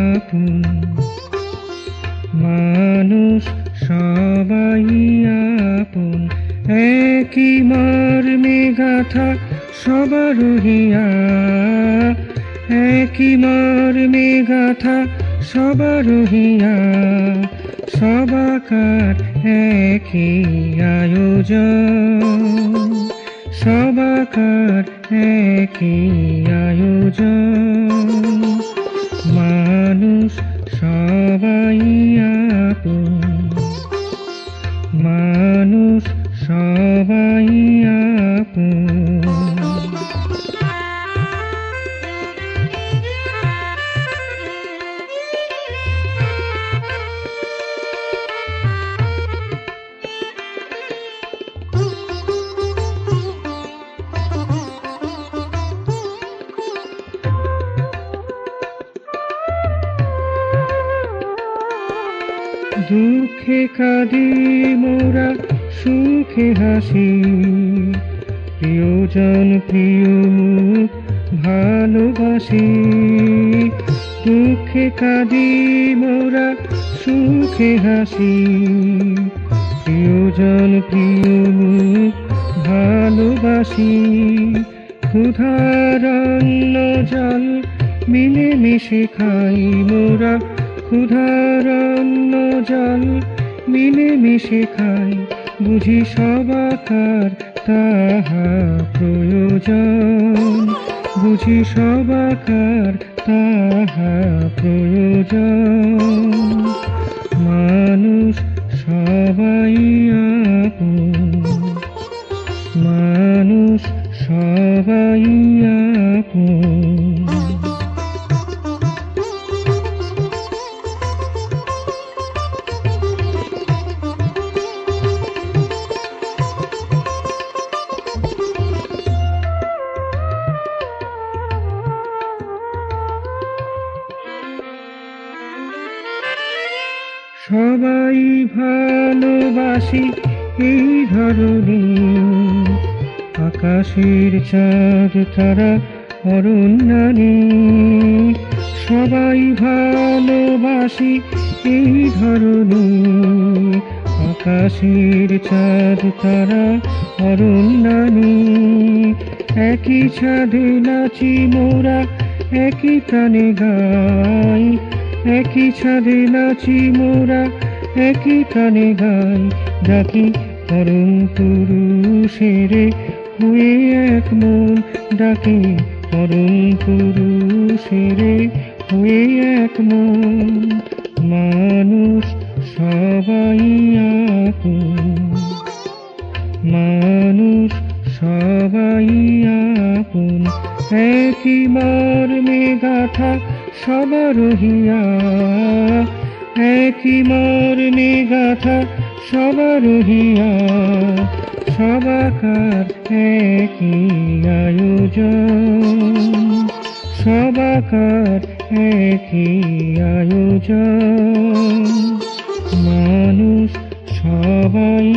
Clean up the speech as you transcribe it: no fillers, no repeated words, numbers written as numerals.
আপন, মানুষ সবাই আপন, একই মর্মে গাথা সবার হিয়া, একই মর্মে গাথা সবার হিয়া, সবাকার একই আয়োজন, সবাকার একই আয়োজন, মানুষ সবাই আপন, মানুষ সবাই আপন। দুঃখে কাঁদি মোরা, সুখে হাসি, প্রিয়জন প্রিয় মুখ ভালোবাসি। দুঃখে কাঁদি মোরা, সুখে হাসি, প্রিয়জন প্রিয় মুখ ভালোবাসি। ক্ষুধার অন্ন জল মিলে মিশে খাই মোরা, ক্ষুধার অন্ন জল মিলে মিশে খাই, বুঝি সবাকার তাহা প্রয়োজন, বুঝি সবাকার তাহা প্রয়োজন, মানুষ সবাই আপন, মানুষ সবাই আপন। সবাই ভালোবাসি এই ধরনী, আকাশের চাঁদ তারা অরণ্যানী। সবাই ভালোবাসি এই ধরনী, আকাশের চাঁদ তারা অরণ্যানী। একই ছাদে নাচি মোরা, একই প্রাণে গাই, একই ছাদে নাচি মোরা, একই প্রাণে গাই। ডাকি পরম পুরুষেরে হয়ে এক মন, ডাকি পরম পুরুষেরে হয়ে এক মন, মানুষ সবাই আপন, মানুষ সবাই আপন, একই মর্মে গাথা সবার হিয়া, একই মর্মে গাথা সবার হিয়া, সবাকার একই আয়োজন, সবাকার একই আয়োজন, মানুষ সবাই